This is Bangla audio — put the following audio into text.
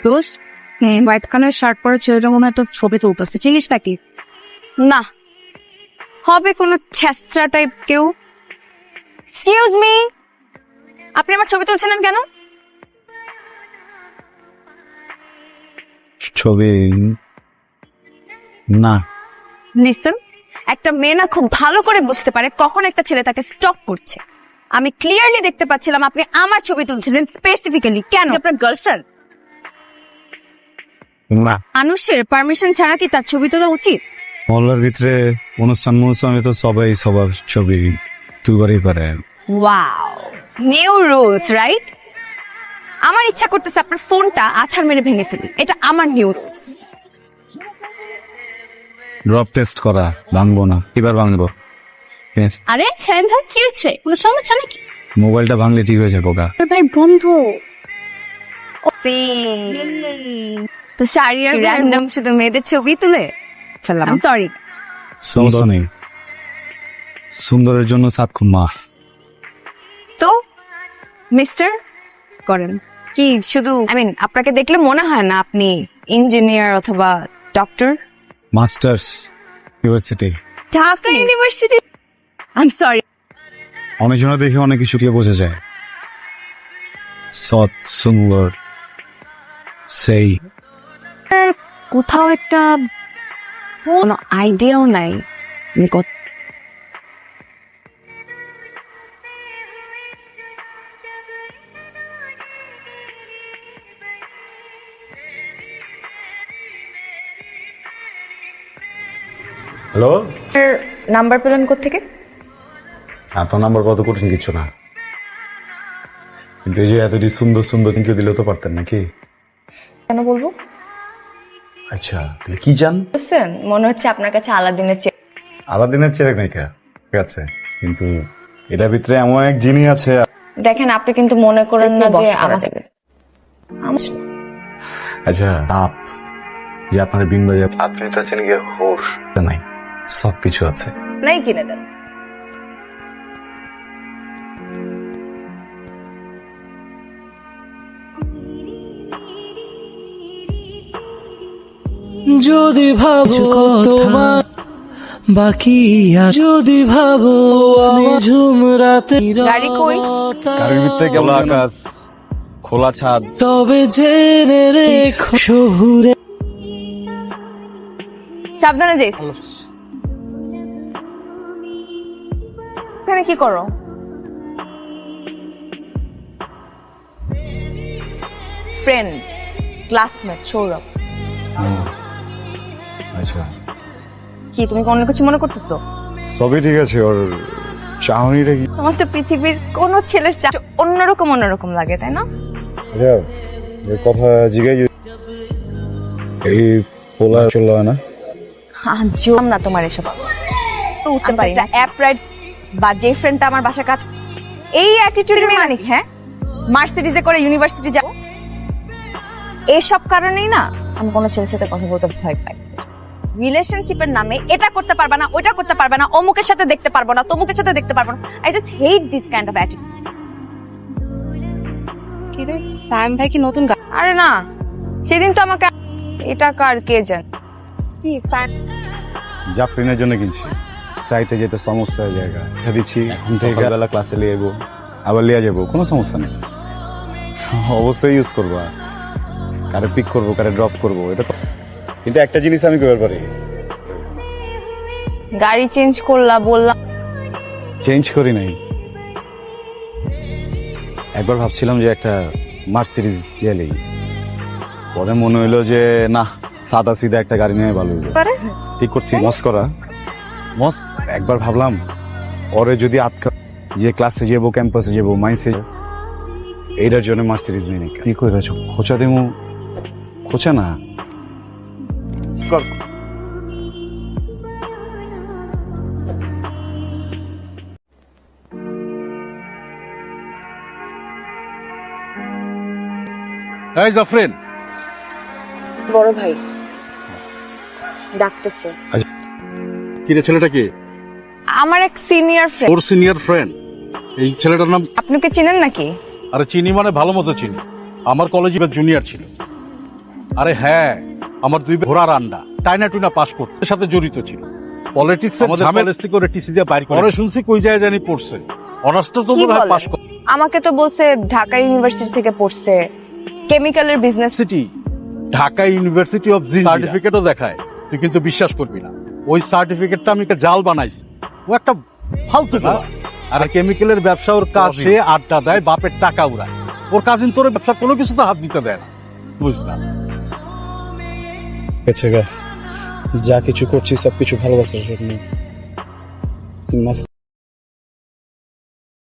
দোষ হোয়াইট কালার শার্ট পরে ছেলেটা মনে হয় তোর ছবি তুলতেছে, চিনিস নাকি? না, হবে কোনো ছেঁচড়া টাইপ কেউ। এক্সকিউজ মি, আপনি আমার ছবি তুলছিলেন কেন? ছবি না। লিসেন, একটা মেয়ে না খুব ভালো করে বুঝতে পারে কখন একটা ছেলে তাকে স্টক করছে। আমি ক্লিয়ারলি দেখতে পাচ্ছিলাম আপনি আমার ছবি তুলছিলেন। স্পেসিফিক্যালি কেন? আপনার গার্লফ্রেন্ড? না, মানুষের পারমিশন ছাড়া কি তার ছবি তোলা উচিত? মহল্লার ভিতরে অনুষ্ঠান তো সবাই সবার ছবি তুলবারই পারে। Wow, new rules right? আমার ইচ্ছা করতেছে আপনার ফোনটা আছাড় মেরে ভেঙে ফেলি। এটা আমার নিউ রুলস। ড্রপ টেস্ট করা, ভাঙবো না, এবার ভাঙবো। আরে ছেন ভাই কি হচ্ছে, কোনো সমস্যা নাকি? মোবাইলটা ভাঙলে ঠিক হয়ে যাবো গা। ভাই বন্ধু তো শাড়ি আর র্যান্ডম শুধু মেয়েদের ছবি তুলে ফেললাম। সরি। সমস্যা নেই, সুন্দরের জন্য সাত খুব মাফ। তো মিস্টার করেন কি? শুধু আপনাকে দেখলে মনে হয় না আপনি ইঞ্জিনিয়ার অথবা doctor? Masters university, Dhaka university. I am sorry. অনেকজনে দেখে অনেক কিছু দিয়ে বোঝা যায়। সৎ, সুন্দর, সেই কোথাও একটা কোনো আইডিয়াও নাই। হ্যালো, নাম্বার পেলেন কোত্থেকে? আপনার নাম্বার কত কঠিন কিছু না, কিন্তু এই যে এতটি সুন্দর সুন্দর কেউ দিলেও তো পারতেন নাকি? কেন বলবো? আচ্ছা, তাহলে কি জান? বুঝছেন, মনে হচ্ছে আপনার কাছে আলাদিনের চেয়ে। আলাদিনের চেরাগ নাই কা, ঠিক আছে, কিন্তু এটার ভিতরে এমন এক জিনিস আছে। দেখেন, আপনি কিন্তু মনে করেন না যে আমার যাবে। আচ্ছা, আপ যে আপনার বিন বাজে আপনি তো আছেন গিয়ে হোর নাই, সব কিছু আছে। নাই কিনে দেন। যদি ভাবো তোমার বাকি যদি ভাবো আমি ঝুমরাতে গাড়ি কই? গাড়ির ভিতরে খোলা আকাশ, খোলা ছাদ। তবে জেনে রেখো শহুরে। সাবধানে যাইস। এখানে কি করো? Friend, classmate Sourav. আচ্ছা, কি তুমি অন্য কিছু মনে করতেছো? সবই ঠিক আছে, ওর চাহনিটা কি? তোমার তো পৃথিবীর কোন ছেলের অন্যরকম অন্যরকম লাগে, তাই না? আচ্ছা, এই কথা জিজ্ঞাই এই পোলা চল না। জম না তোমার এসব। তো উঠতে পারি না। অ্যাপ রাইড বা যে ফ্রেন্ডটা আমার বাসায় কাজ, এই অ্যাটিটিউডের মানে হ্যাঁ মার্সিডিজে করে ইউনিভার্সিটি যাব, এসব কারণেই না আমি কোনো ছেলের সাথে কথা বলতে ভয় পাই। রিলেশনশিপের নামে এটা করতে পারবে না, ওইটা করতে পারবে না, অমুকের সাথে দেখতে পারবো না, তমুকের সাথে দেখতে পারবো না। I just hate this kind of attitude. কি রে সাইম ভাই কি নতুন গাড়ি? আরে না, সেদিন তো আমাকে এটা কার কে জান কি সাইম? জাফরিনের জন্য কিনছি, চাইতে যেতে সমস্যা হয়ে জায়গা দিচ্ছি। সকালবেলা ক্লাসে লিয়ে যাবো, আবার লিয়ে যাবো, কোনো সমস্যা নেই। অবশ্যই ইউজ করবো, কারে পিক করবো, কারে ড্রপ করবো, এটা তো। কিন্তু একটা জিনিস আমি করতে পারি, গাড়ি চেঞ্জ করলা বললাম। চেঞ্জ করি নাই। একবার ভাবছিলাম যে একটা মার্সিডিজ গেলেই, পরে মনে হইলো যে না, সাদা সিধা একটা গাড়ি নিয়ে ভালো হইলো। ঠিক করছি, মস করা মস। একবার ভাবলাম পরে যদি আটকা যে ক্লাসে যাবো, ক্যাম্পাসে যাবো, মাইন্সে, এইটার জন্য মার্সিডিজ নিয়ে নাকি কি করে যাচ্ছ? খোঁচা দেবো, খোঁচা না সর। এই জাফরিন, বড় ভাই ডাকতেছে। কি রে ছেলেটা কি? আমার এক সিনিয়র ফ্রেন্ড। তোর সিনিয়র ফ্রেন্ড? এই ছেলেটার নাম? আপনি কি চিনেন নাকি? আরে চিনি মানে ভালো মতো চিনি, আমার কলেজে জুনিয়র ছিল। আরে হ্যাঁ, আমার 2 ঘোড়ার আন্ডা টাইনা টুইনা পাস করতে সাথে জড়িত ছিল। পলিটিক্স এর ঝামেলা করে টিসি দিয়ে বাইর করে শুনছি কই যায় জানি পড়ছে। অনার্সটা তো কি মনে হয় বলে? পাস করে। আমাকে তো বলছে ঢাকা ইউনিভার্সিটি থেকে পড়ছে, কেমিক্যালের business. City Dhaka university of Jinjira সার্টিফিকেটও দেখায়, তুই কিন্তু বিশ্বাস করবি না। ওই সার্টিফিকেটটা আমি একটা জাল বানাইছি। ও একটা ফালতু করা। আর কেমিক্যালের ব্যবসা ওর কাজ, সে আড্ডা দেয়, বাপের টাকা উড়ায়। ওর কাজিন তোর ব্যবসা কোনো কিছুতে হাত দিতে দেয় না, বুঝতাম। গেছে গা, যা কিছু করছি সবকিছু ভালোবাসার জন্য। তুমি মাফ